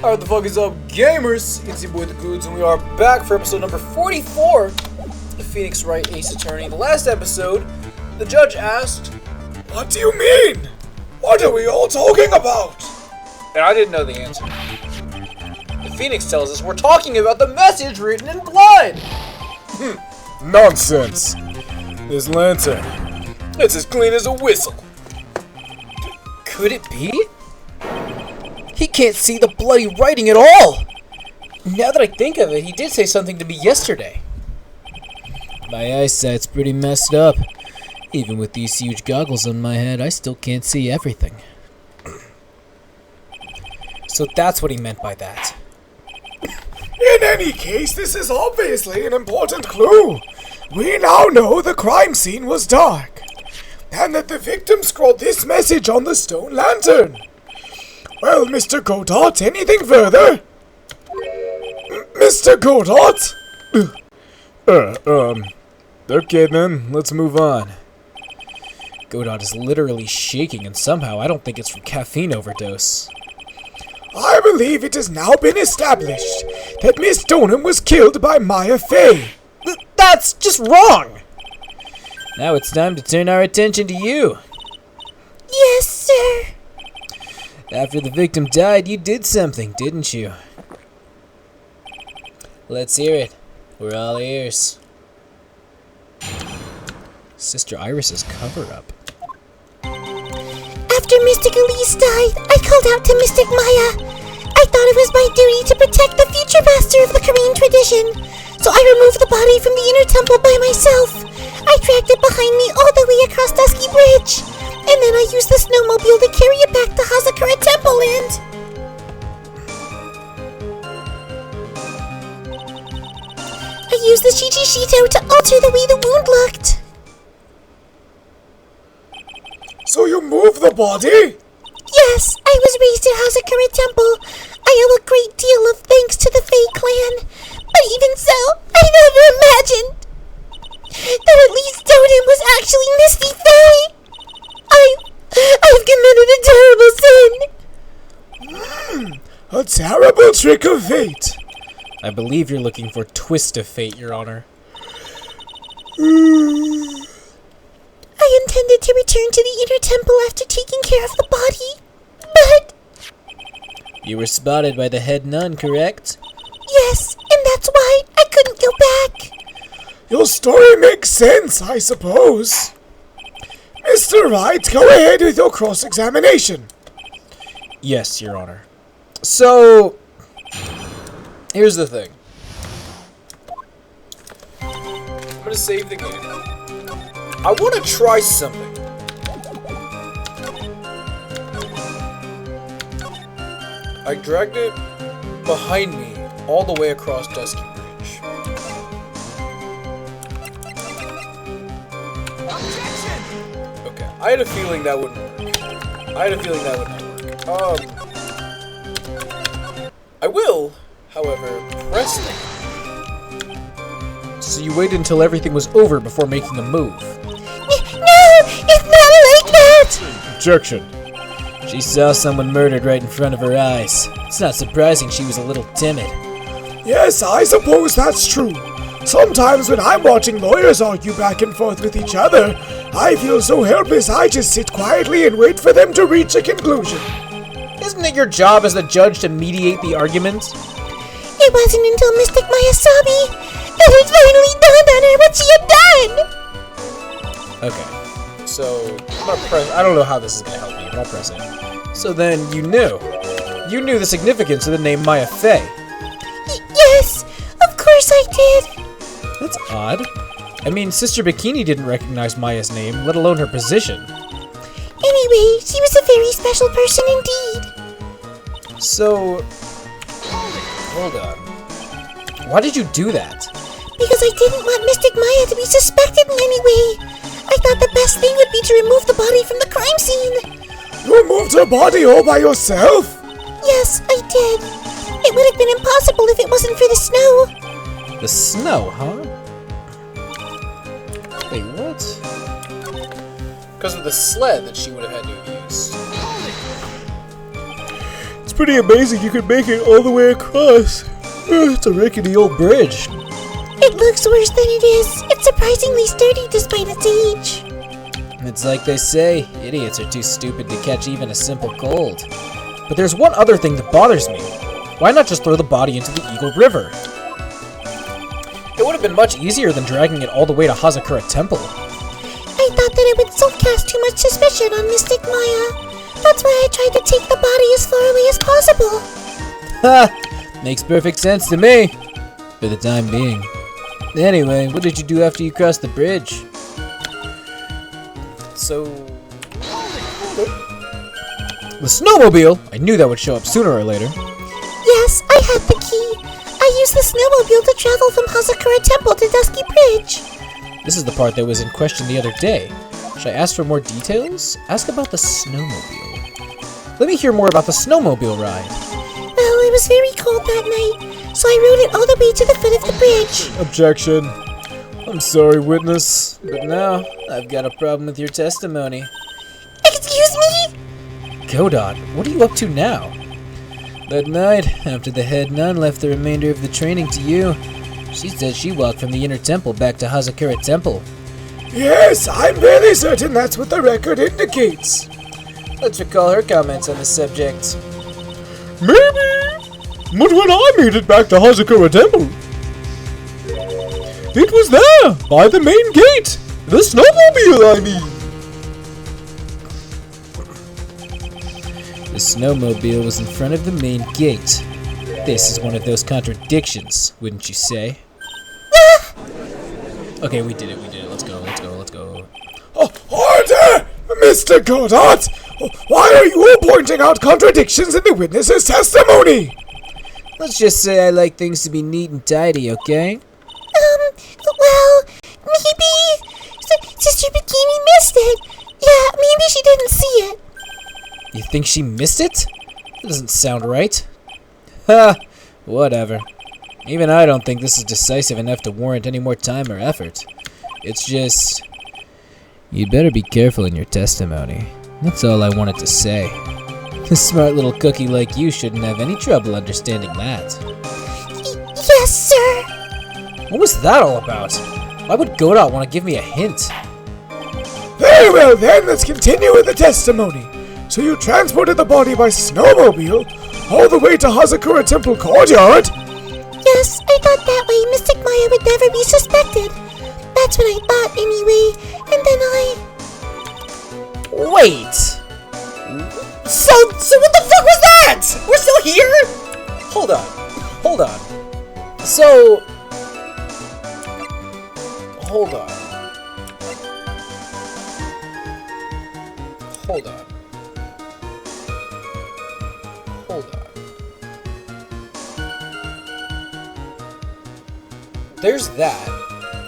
Alright, the fuck is up, gamers? It's your boy The Goods, and we are back for episode number 44 of Phoenix Wright Ace Attorney. The last episode, the judge asked, "What do you mean? What are we all talking about?" And I didn't know the answer. The Phoenix tells us we're talking about the message written in blood! Nonsense. This lantern, it's as clean as a whistle. Could it be? He can't see the bloody writing at all! Now that I think of it, he did say something to me yesterday. My eyesight's pretty messed up. Even with these huge goggles on my head, I still can't see everything. So that's what he meant by that. In any case, this is obviously an important clue. We now know the crime scene was dark, and that the victim scrawled this message on the stone lantern. Well, Mr. Godot, anything further? Mr. Godot? Okay then, let's move on. Godot is literally shaking, and somehow I don't think it's from caffeine overdose. I believe it has now been established that Miss Stoneham was killed by Maya Fey. That's just wrong! Now it's time to turn our attention to you. Yes, sir. After the victim died, you did something, didn't you? Let's hear it. We're all ears. Sister Iris's cover-up. After Mystic Elise died, I called out to Mystic Maya. I thought it was my duty to protect the future master of the Korean tradition, so I removed the body from the inner temple by myself. I dragged it behind me all the way across Dusky Bridge, and then I used the snowmobile to carry it back to Hazakura Temple and... I used the Shichishito to alter the way the wound looked. So you moved the body? Yes, I was raised at Hazakura Temple. I owe a great deal of thanks to the Fae clan. But even so, I never imagined that at least Doden was actually Misty Fae. I've committed a terrible sin. A terrible trick of fate. I believe you're looking for twist of fate, Your Honor. I intended to return to the inner temple after taking care of the body, but... You were spotted by the head nun, correct? Yes, and that's why I couldn't go back. Your story makes sense, I suppose. Mr. Wright, go ahead with your cross-examination. Yes, Your Honor. So, here's the thing. I'm gonna save the game. I want to try something. I dragged it behind me all the way across Dusky Bridge. Objection! Okay, I had a feeling that wouldn't work. I will, however, press it. So you waited until everything was over before making a move. No, it's not like that! Objection. She saw someone murdered right in front of her eyes. It's not surprising she was a little timid. Yes, I suppose that's true. Sometimes when I'm watching lawyers argue back and forth with each other, I feel so helpless I just sit quietly and wait for them to reach a conclusion. Isn't it your job as the judge to mediate the argument? It wasn't until Mystic Maya saw me that it finally dawned on her what she had done! Okay, so I'm gonna press. I don't know how this is gonna help me, but I'll press it. So then you knew the significance of the name Maya Fey. Yes, of course I did. That's odd. I mean, Sister Bikini didn't recognize Maya's name, let alone her position. Anyway, she was a very special person indeed. So, hold on. Why did you do that? Because I didn't want Mystic Maya to be suspected in any way. I thought the best thing would be to remove the body from the crime scene. You removed her body all by yourself? Yes, I did. It would have been impossible if it wasn't for the snow. The snow, huh? Wait, what? Because of the sled that she would have had to have used. It's pretty amazing you could make it all the way across. It's a rickety old bridge. It looks worse than it is. It's surprisingly sturdy despite its age. It's like they say, idiots are too stupid to catch even a simple cold. But there's one other thing that bothers me. Why not just throw the body into the Eagle River? It would have been much easier than dragging it all the way to Hazakura Temple. I thought that it would still cast too much suspicion on Mystic Maya. That's why I tried to take the body as far away as possible. Ha! Makes perfect sense to me. For the time being. Anyway, what did you do after you crossed the bridge? So... The snowmobile! I knew that would show up sooner or later. Yes, I had the key. I used the snowmobile to travel from Hazakura Temple to Dusky Bridge. This is the part that was in question the other day. Should I ask for more details? Ask about the snowmobile. Let me hear more about the snowmobile ride. Well, it was very cold that night, so I rode it all the way to the foot of the bridge. Objection. I'm sorry, witness, but now I've got a problem with your testimony. Excuse me? Godot, what are you up to now? That night, after the head nun left the remainder of the training to you, she said she walked from the inner temple back to Hazakura Temple. Yes, I'm fairly certain that's what the record indicates. Let's recall her comments on the subject. Maybe, but when I made it back to Hazakura Temple, it was there, by the main gate. The snowmobile, I mean. The snowmobile was in front of the main gate. This is one of those contradictions, wouldn't you say? Okay, we did it. Let's go. Oh, order! Mr. Godot! Why are you all pointing out contradictions in the witness's testimony? Let's just say I like things to be neat and tidy, okay? Well, maybe Sister Bikini missed it. Yeah, maybe she didn't see it. You think she missed it? That doesn't sound right. Ha! Whatever. Even I don't think this is decisive enough to warrant any more time or effort. It's just... You'd better be careful in your testimony. That's all I wanted to say. A smart little cookie like you shouldn't have any trouble understanding that. Yes, sir. What was that all about? Why would Godot want to give me a hint? Very well then, let's continue with the testimony. So you transported the body by snowmobile all the way to Hazakura Temple Courtyard? Yes, I thought that way Mystic Maya would never be suspected. That's what I thought anyway, and then Wait! So what the fuck was that? We're still here? Hold on. So... Hold on. There's that,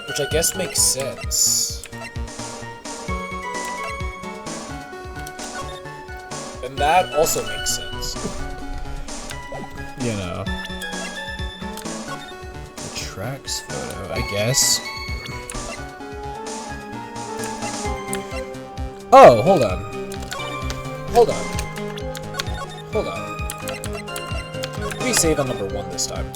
which I guess makes sense. And that also makes sense. You know. The tracks photo, I guess. Oh, hold on. Let me save on number 1 this time.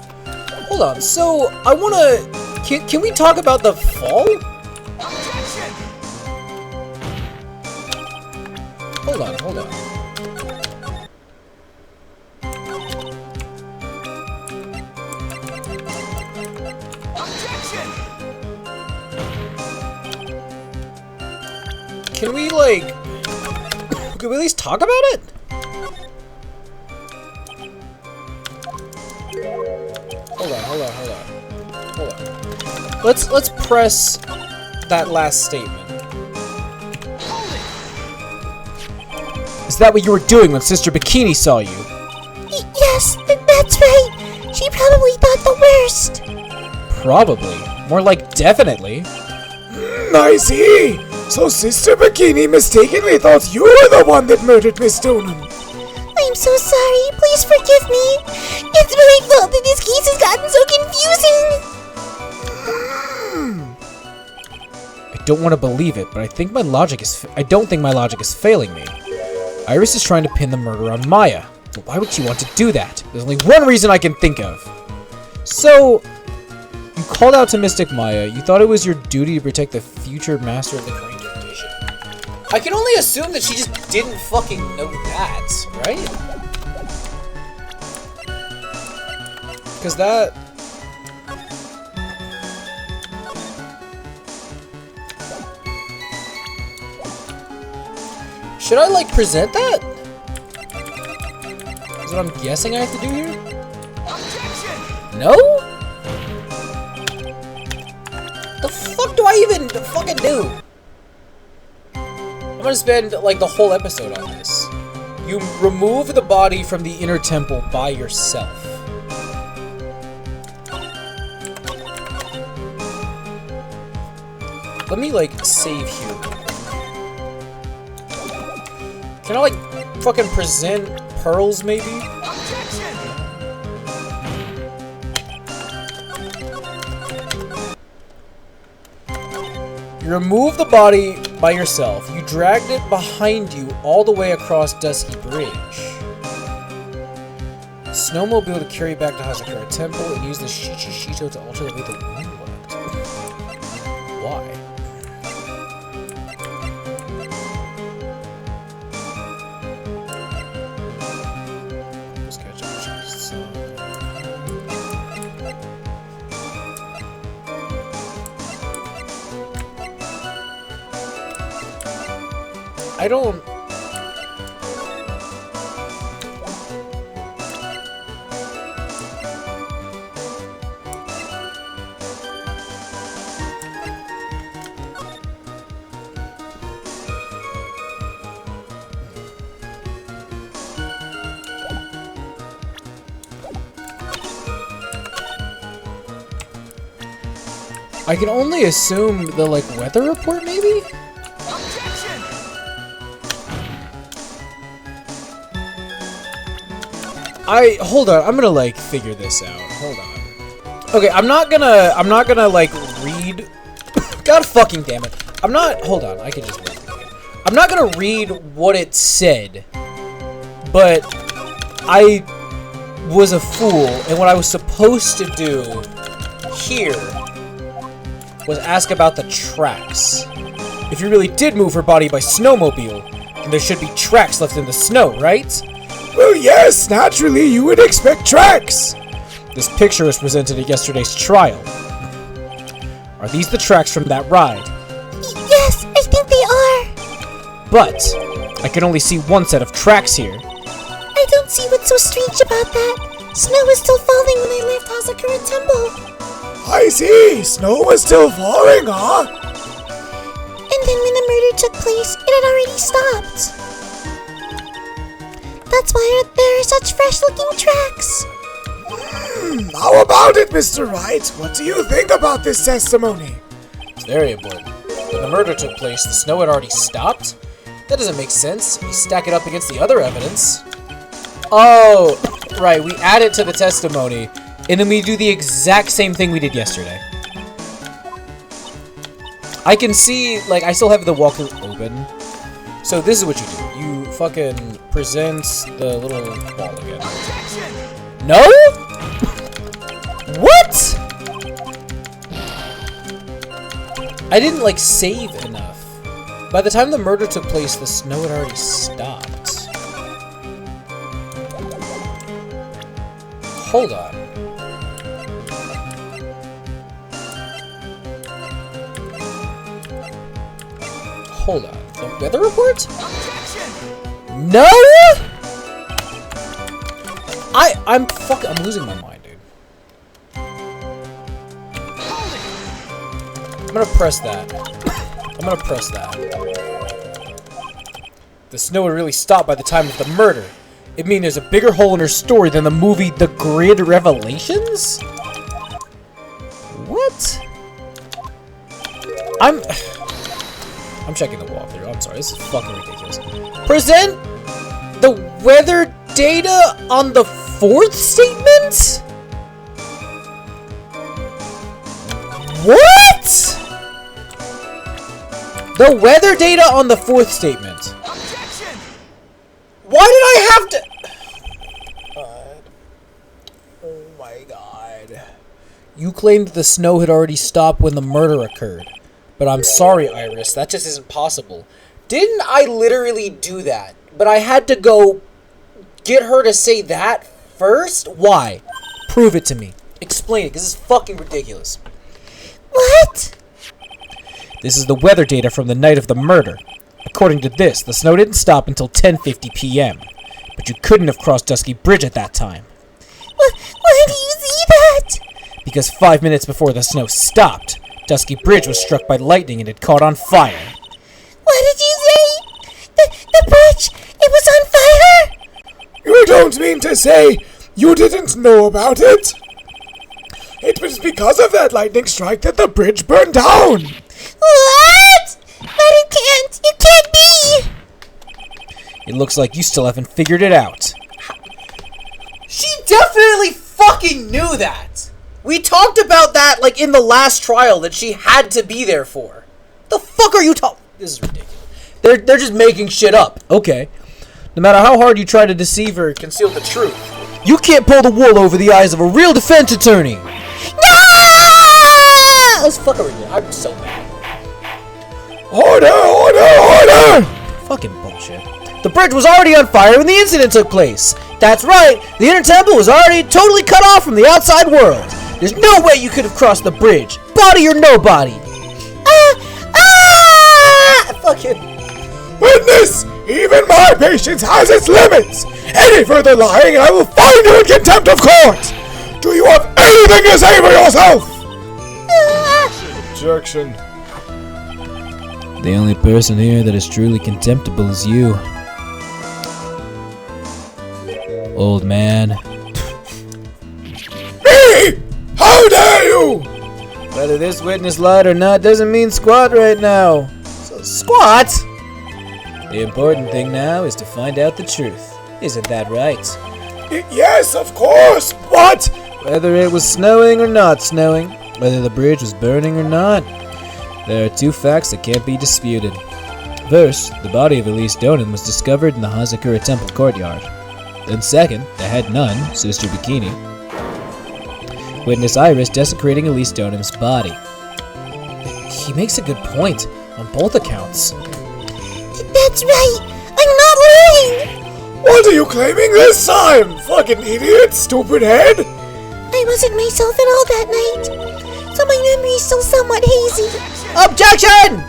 Hold on, so I wanna... Can we talk about the fall? Objection! Hold on. Objection! Can we, like... Can we at least talk about it? Hold on. Let's press that last statement. Is that what you were doing when Sister Bikini saw you? yes, that's right. She probably thought the worst. Probably. More like definitely. I see. So Sister Bikini mistakenly thought you were the one that murdered Miss Stoneham. I'm so sorry. Please forgive me. It's my fault that this case has gotten so confusing. I don't want to believe it, but I don't think my logic is failing me. Iris is trying to pin the murder on Maya. But why would she want to do that? There's only one reason I can think of. So, you called out to Mystic Maya. You thought it was your duty to protect the future master of the Korean tradition. I can only assume that she just didn't fucking know that, right? Because that... Should I, like, present that? Is what I'm guessing I have to do here? No? The fuck do I even fucking do? I'm gonna spend, like, the whole episode on this. You remove the body from the inner temple by yourself. Let me, like, save here. Can I, like, fucking present pearls, maybe? You remove the body by yourself. You dragged it behind you all the way across Dusky Bridge. Snowmobile to carry back to Hazakura Temple and use the Shichishito to alter the way the wind worked. Why? I don't... I can only assume the, like, weather report, maybe? Hold on, I'm gonna, like, figure this out. Hold on. Okay, I'm not gonna, like, read... God fucking damn it. Hold on, I can just read it again. I'm not gonna read what it said, but I was a fool, and what I was supposed to do here was ask about the tracks. If you really did move her body by snowmobile, then there should be tracks left in the snow, right? Well, yes, naturally, you would expect tracks. This picture was presented at yesterday's trial. Are these the tracks from that ride? Yes, I think they are. But I can only see one set of tracks here. I don't see what's so strange about that. Snow was still falling when I left Hazakura Temple. I see. Snow was still falling, huh? And then when the murder took place, it had already stopped. That's why there are such fresh-looking tracks. How about it, Mr. Wright? What do you think about this testimony? It's very important. When the murder took place, the snow had already stopped? That doesn't make sense. You stack it up against the other evidence. Oh, right. We add it to the testimony, and then we do the exact same thing we did yesterday. I can see, like, I still have the walkthrough open. So this is what you do. You fucking present the little ball again. No? What? I didn't, like, save enough. By the time the murder took place, the snow had already stopped. Hold on. Hold on. The weather report? No! I'm losing my mind, dude. I'm gonna press that. The snow had really stopped by the time of the murder. It means there's a bigger hole in her story than the movie The Grid Revelations? What? I'm checking the walkthrough. I'm sorry, this is fucking ridiculous. Present the weather data on the fourth statement? What? The weather data on the fourth statement. Why did I have to... Oh my god. You claimed that the snow had already stopped when the murder occurred. But I'm sorry, Iris, that just isn't possible. Didn't I literally do that? But I had to go get her to say that first? Why? Prove it to me. Explain it, because it's fucking ridiculous. What? This is the weather data from the night of the murder. According to this, the snow didn't stop until 10:50 p.m. But you couldn't have crossed Dusky Bridge at that time. Why do you see that? Because 5 minutes before the snow stopped, Dusky Bridge was struck by lightning and had caught on fire. What did you say? The bridge, it was on fire? You don't mean to say you didn't know about it? It was because of that lightning strike that the bridge burned down. What? But it can't be. It looks like you still haven't figured it out. She definitely fucking knew that! We talked about that, like, in the last trial that she had to be there for. The fuck are you talking? This is ridiculous. They're just making shit up. Okay. No matter how hard you try to deceive or conceal the truth, you can't pull the wool over the eyes of a real defense attorney. No! Let's fuck over here. I'm so mad. Order! Fucking bullshit. The bridge was already on fire when the incident took place. That's right. The inner temple was already totally cut off from the outside world. There's no way you could have crossed the bridge, body or no body. Fucking Witness! Even my patience has its limits! Any further lying and I will find you in contempt of court! Do you have anything to say for yourself? Objection. The only person here that is truly contemptible is you. Old man. Me! How dare you! Whether this witness lied or not doesn't mean squat right now. So, squat? The important thing now is to find out the truth. Isn't that right? Yes, of course, but... Whether it was snowing or not snowing, whether the bridge was burning or not, there are two facts that can't be disputed. First, the body of Elise Donan was discovered in the Hazakura Temple courtyard. Then second, the head nun, Sister Bikini, witnessed Iris desecrating Elise Donan's body. He makes a good point, on both accounts. That's right. I'm not lying. What are you claiming this time? Fucking idiot, stupid head! I wasn't myself at all that night, so my memory's still somewhat hazy. Objection!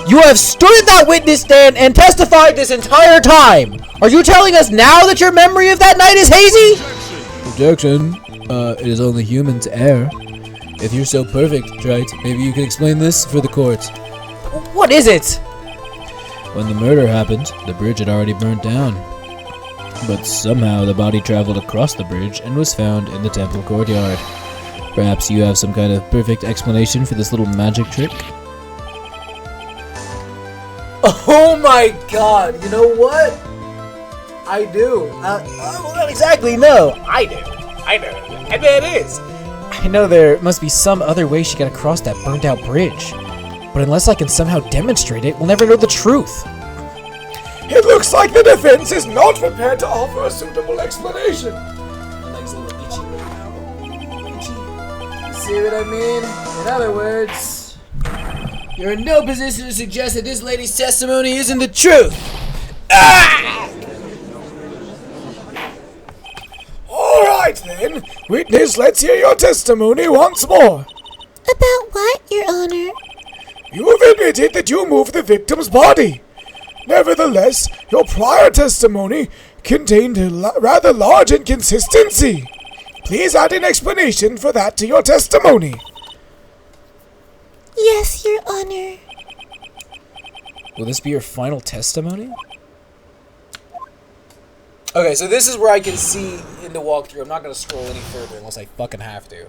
You have stood at that witness stand and testified this entire time! Are you telling us now that your memory of that night is hazy? Objection. It is only human to err. If you're so perfect, Trite, maybe you can explain this for the court. What is it? When the murder happened, the bridge had already burnt down. But somehow the body traveled across the bridge and was found in the temple courtyard. Perhaps you have some kind of perfect explanation for this little magic trick? Oh my god, you know what? I do. Well, not exactly, no. I do. And there it is. I know there must be some other way she got across that burned out bridge. But unless I can somehow demonstrate it, we'll never know the truth. It looks like the defense is not prepared to offer a suitable explanation. My leg's a little itchy right now. Itchy. You see what I mean? In other words, you're in no position to suggest that this lady's testimony isn't the truth. Ah! Alright then, witness, let's hear your testimony once more. About what, Your Honor? You have admitted that you moved the victim's body. Nevertheless, your prior testimony contained a rather large inconsistency. Please add an explanation for that to your testimony. Yes, Your Honor. Will this be your final testimony? Okay, so this is where I can see in the walkthrough. I'm not going to scroll any further unless I fucking have to.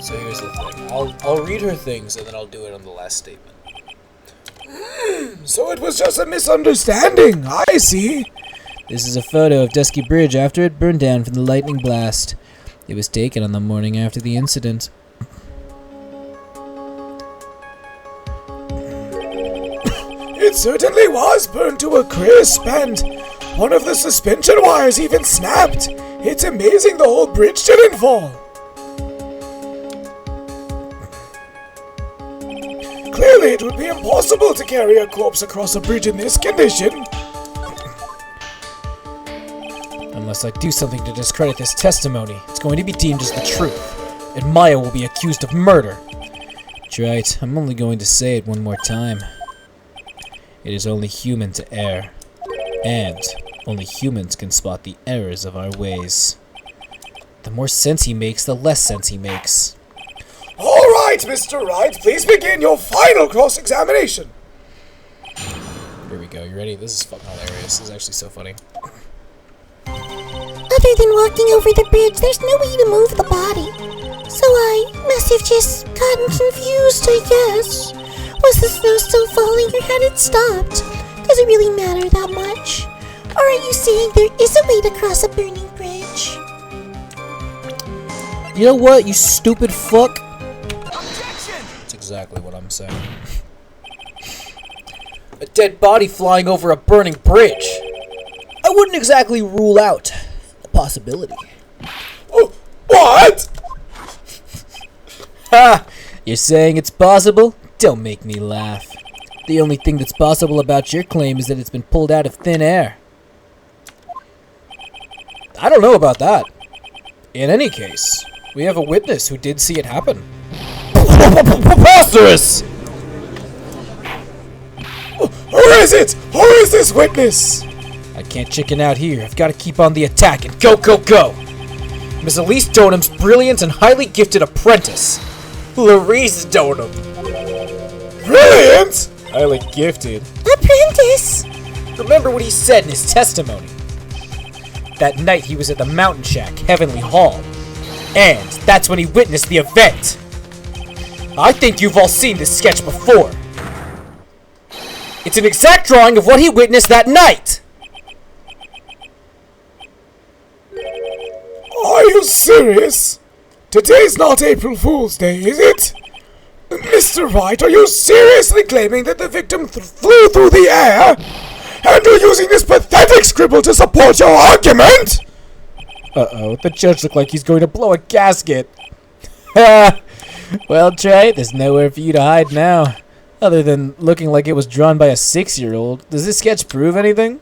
So here's the thing. I'll read her things and then I'll do it on the last statement. So it was just a misunderstanding, I see. This is a photo of Dusky Bridge after it burned down from the lightning blast. It was taken on the morning after the incident. It certainly was burned to a crisp, and One of the suspension wires even snapped. It's amazing the whole bridge didn't fall. Clearly, it would be impossible to carry a corpse across a bridge in this condition. Unless I do something to discredit this testimony, it's going to be deemed as the truth, and Maya will be accused of murder. That's right, I'm only going to say it one more time. It is only human to err, and only humans can spot the errors of our ways. The more sense he makes, the less sense he makes. All right, Mr. Wright, please begin your final cross-examination. Here we go, you ready? This is fucking hilarious. This is actually so funny. Other than walking over the bridge, there's no way to move the body. So I must have just gotten confused, I guess. Was the snow still falling or had it stopped? Does it really matter that much? Or are you saying there is a way to cross a burning bridge? You know what, you stupid fuck? Objection! That's exactly what I'm saying. A dead body flying over a burning bridge. I wouldn't exactly rule out the possibility. Oh, what? Ha! You're saying it's possible? Don't make me laugh. The only thing that's possible about your claim is that it's been pulled out of thin air. I don't know about that. In any case, we have a witness who did see it happen. Preposterous! Who is it? Who is this witness? I can't chicken out here. I've got to keep on the attack and go, go, go! Miss Elise Donham's brilliant and highly gifted apprentice, Larice Donham. Brilliant! Highly gifted. Apprentice! Remember what he said in his testimony. That night he was at the Mountain Shack, Heavenly Hall. And that's when he witnessed the event. I think you've all seen this sketch before. It's an exact drawing of what he witnessed that night. Are you serious? Today's not April Fool's Day, is it? Mr. Wright, are you seriously claiming that the victim flew through the air? And you're using this pathetic scribble to support your argument? Uh-oh, the judge looked like he's going to blow a gasket. Well, Trey, there's nowhere for you to hide now. Other than looking like it was drawn by a 6-year-old. Does this sketch prove anything?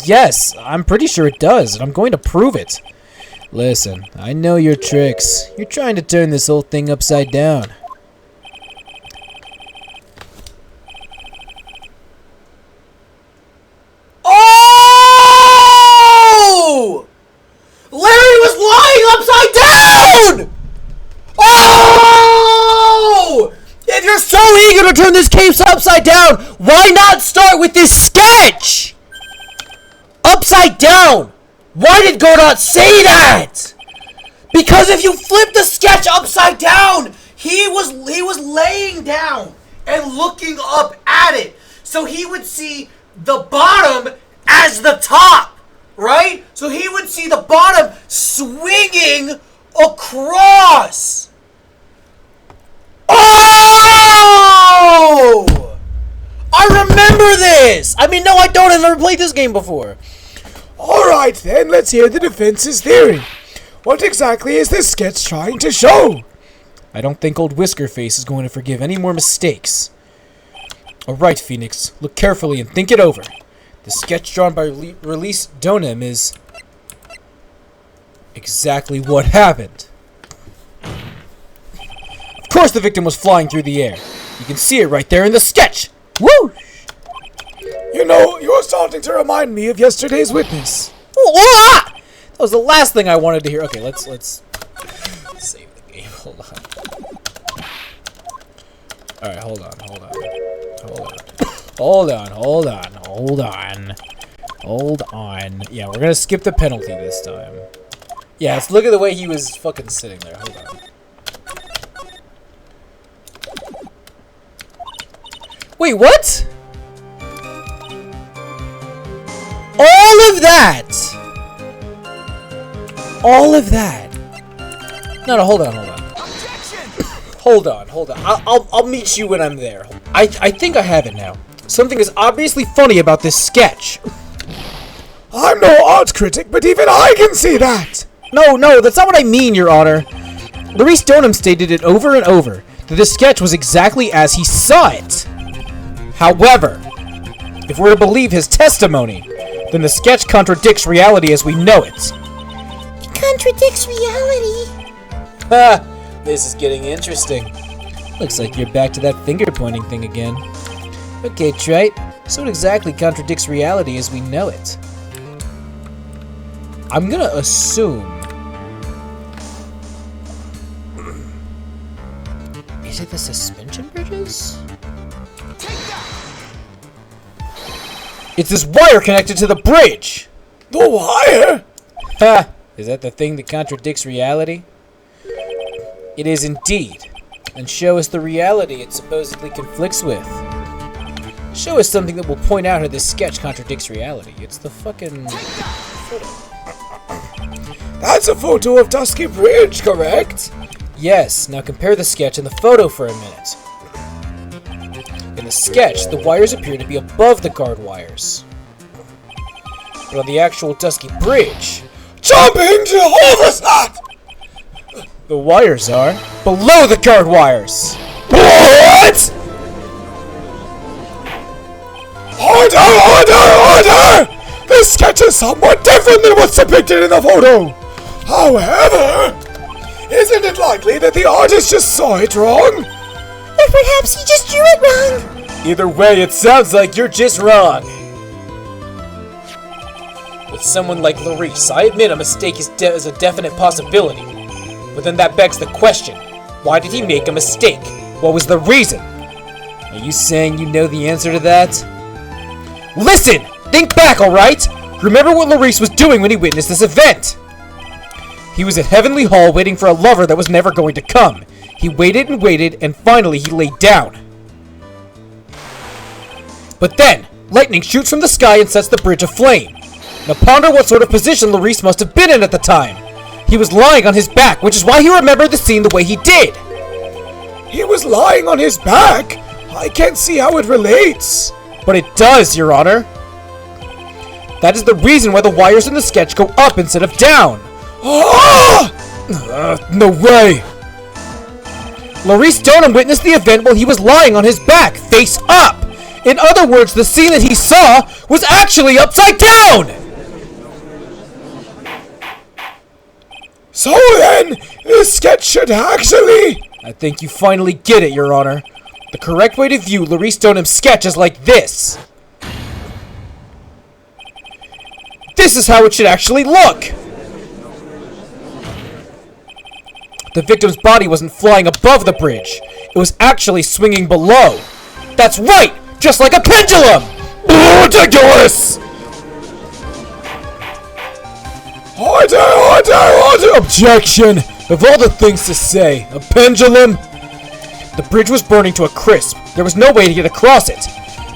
Yes, I'm pretty sure it does, and I'm going to prove it. Listen, I know your tricks. You're trying to turn this whole thing upside down. Oh! Larry was lying upside down! Oh! If you're so eager to turn this case upside down, why not start with this sketch? Upside down! Why did Godot say that? Because if you flip the sketch upside down, he was laying down and looking up at it. So he would see the bottom as the top, right? So he would see the bottom swinging across. Oh! I remember this! I mean, no, I don't. I've never played this game before. Alright then, let's hear the defense's theory. What exactly is this sketch trying to show? I don't think old Whiskerface is going to forgive any more mistakes. Alright, Phoenix, look carefully and think it over. The sketch drawn by Release Donham is exactly what happened. Of course the victim was flying through the air. You can see it right there in the sketch. Woo! You know, you're starting to remind me of yesterday's witness. That was the last thing I wanted to hear. Okay, let's save the game. Hold on. Alright, hold on. Yeah, we're gonna skip the penalty this time. Yeah, let's look at the way he was fucking sitting there. Hold on. Wait, what? All of that. No, hold on. Hold on. I'll meet you when I'm there. I think I have it now. Something is obviously funny about this sketch. I'm no art critic, but even I can see that! No, that's not what I mean, Your Honor. Maurice Stoneham stated it over and over that the sketch was exactly as he saw it. However, if we're to believe his testimony, then the sketch contradicts reality as we know it. It contradicts reality. Ha! This is getting interesting. Looks like you're back to that finger-pointing thing again. Okay, Trite, so what exactly contradicts reality as we know it? I'm gonna assume... Is it the suspension bridges? It's this wire connected to the bridge! The wire? Ha! Is that the thing that contradicts reality? It is indeed. And show us the reality it supposedly conflicts with. Show us something that will point out how this sketch contradicts reality. It's the fucking photo. That's a photo of Dusky Bridge, correct? Yes, now compare the sketch and the photo for a minute. In the sketch, the wires appear to be above the guard wires. But on the actual Dusky Bridge, Jumping Jehovah's Hat! the wires are below the guard wires! What?! Order! This sketch is somewhat different than what's depicted in the photo! However, isn't it likely that the artist just saw it wrong? Or perhaps he just drew it wrong. Either way, it sounds like you're just wrong. With someone like Larice, I admit a mistake is a definite possibility. But then that begs the question, why did he make a mistake? What was the reason? Are you saying you know the answer to that? Listen! Think back, alright? Remember what Larice was doing when he witnessed this event. He was at Heavenly Hall waiting for a lover that was never going to come. He waited and waited, and finally he laid down. But then, lightning shoots from the sky and sets the bridge aflame. Now ponder what sort of position Larice must have been in at the time. He was lying on his back, which is why he remembered the scene the way he did. He was lying on his back? I can't see how it relates. But it does, Your Honor. That is the reason why the wires in the sketch go up instead of down. Ah! No way! Larice Stoneham witnessed the event while he was lying on his back, face up! In other words, the scene that he saw was actually upside down! So then, this sketch should actually... I think you finally get it, Your Honor. The correct way to view Larice Stoneham's sketch is like this. This is how it should actually look! The victim's body wasn't flying above the bridge. It was actually swinging below. That's right! Just like a pendulum! Ridiculous! Order! Objection! Of all the things to say, a pendulum? The bridge was burning to a crisp. There was no way to get across it.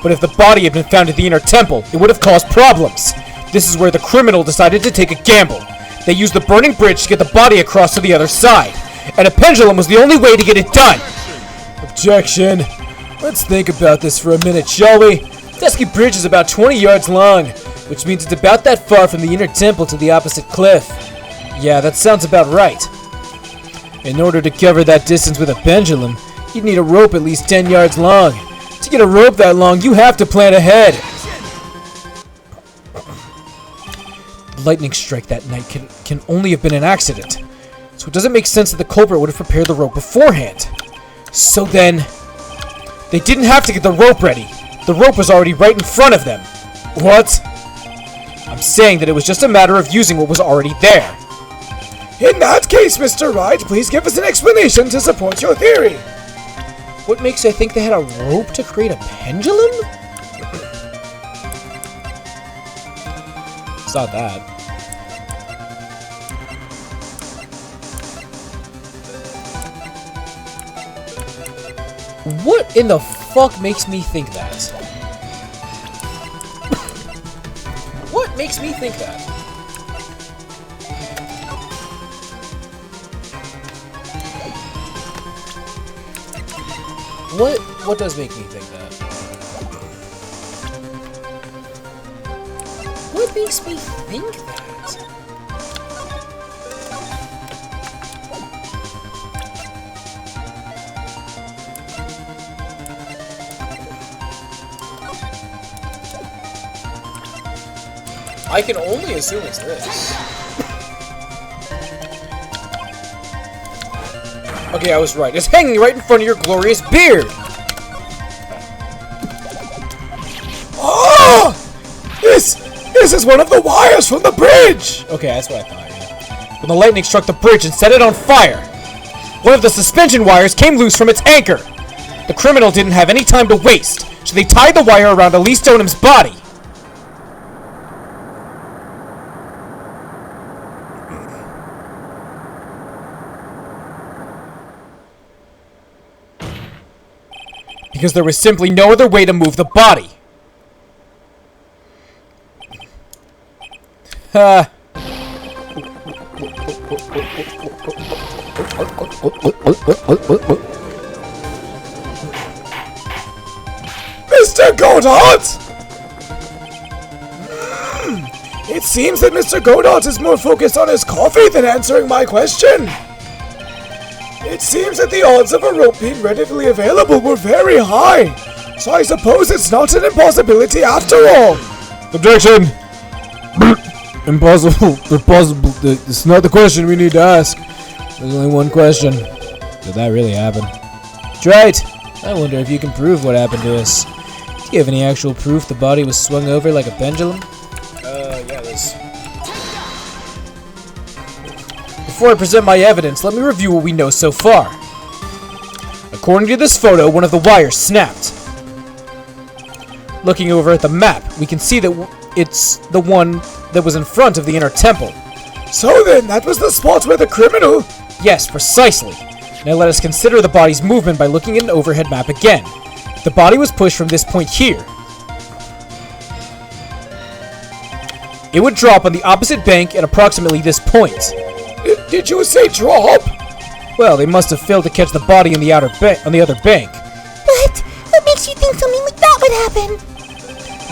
But if the body had been found at the inner temple, it would have caused problems. This is where the criminal decided to take a gamble. They used the burning bridge to get the body across to the other side. And a pendulum was the only way to get it done. Objection. Let's think about this for a minute, shall we? Dusky Bridge is about 20 yards long, which means it's about that far from the inner temple to the opposite cliff. Yeah, that sounds about right. In order to cover that distance with a pendulum, you'd need a rope at least 10 yards long. To get a rope that long, you have to plan ahead. The lightning strike that night can only have been an accident. So it doesn't make sense that the culprit would have prepared the rope beforehand. So then, they didn't have to get the rope ready. The rope was already right in front of them. What? I'm saying that it was just a matter of using what was already there. In that case, Mr. Wright, please give us an explanation to support your theory. What makes you think they had a rope to create a pendulum? It's not that. What in the fuck makes me think that? What makes me think that? What does make me think that? What What makes me think that? I can only assume it's this. Okay, I was right. It's hanging right in front of your glorious beard! Oh! This is one of the wires from the bridge! Okay, that's what I thought, yeah. When the lightning struck the bridge and set it on fire, one of the suspension wires came loose from its anchor. The criminal didn't have any time to waste, so they tied the wire around Elise Stonham's body. Because there was simply no other way to move the body. Mr. Godot! It seems that Mr. Godot is more focused on his coffee than answering my question. It seems that the odds of a rope being readily available were very high, so I suppose it's not an impossibility after all. Objection! Impossible. Impossible. It's not the question we need to ask. There's only one question. Did that really happen? That's right. I wonder if you can prove what happened to us. Do you have any actual proof the body was swung over like a pendulum? Yeah, there's... Before I present my evidence, let me review what we know so far. According to this photo, one of the wires snapped. Looking over at the map, we can see that it's the one that was in front of the inner temple. So then, that was the spot where the criminal... Yes, precisely. Now let us consider the body's movement by looking at an overhead map again. The body was pushed from this point here. It would drop on the opposite bank at approximately this point. Did you say drop? Well, they must have failed to catch the body on the other bank. What? What makes you think something like that would happen?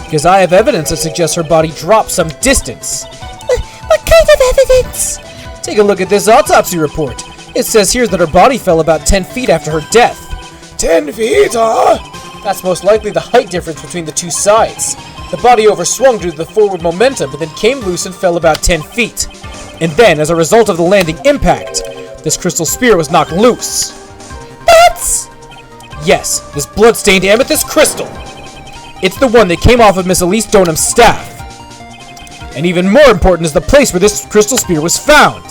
Because I have evidence that suggests her body dropped some distance. What kind of evidence? Take a look at this autopsy report. It says here that her body fell about 10 feet after her death. 10 feet, huh? That's most likely the height difference between the two sides. The body overswung due to the forward momentum, but then came loose and fell about 10 feet. And then, as a result of the landing impact, this crystal spear was knocked loose. That's... Yes, this blood-stained amethyst crystal. It's the one that came off of Miss Elise Stonham's staff. And even more important is the place where this crystal spear was found.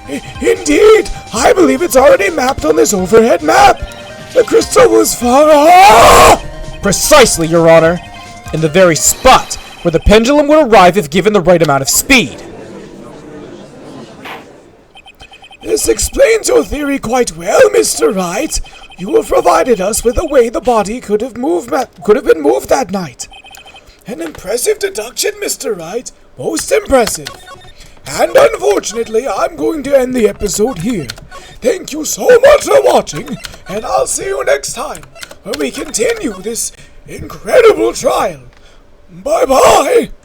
Indeed, I believe it's already mapped on this overhead map. The crystal was found... Ah! Precisely, Your Honor. In the very spot where the pendulum would arrive if given the right amount of speed. This explains your theory quite well, Mr. Wright. You have provided us with a way the body could have been moved that night. An impressive deduction, Mr. Wright. Most impressive. And unfortunately, I'm going to end the episode here. Thank you so much for watching, and I'll see you next time, where we continue this incredible trial. Bye-bye!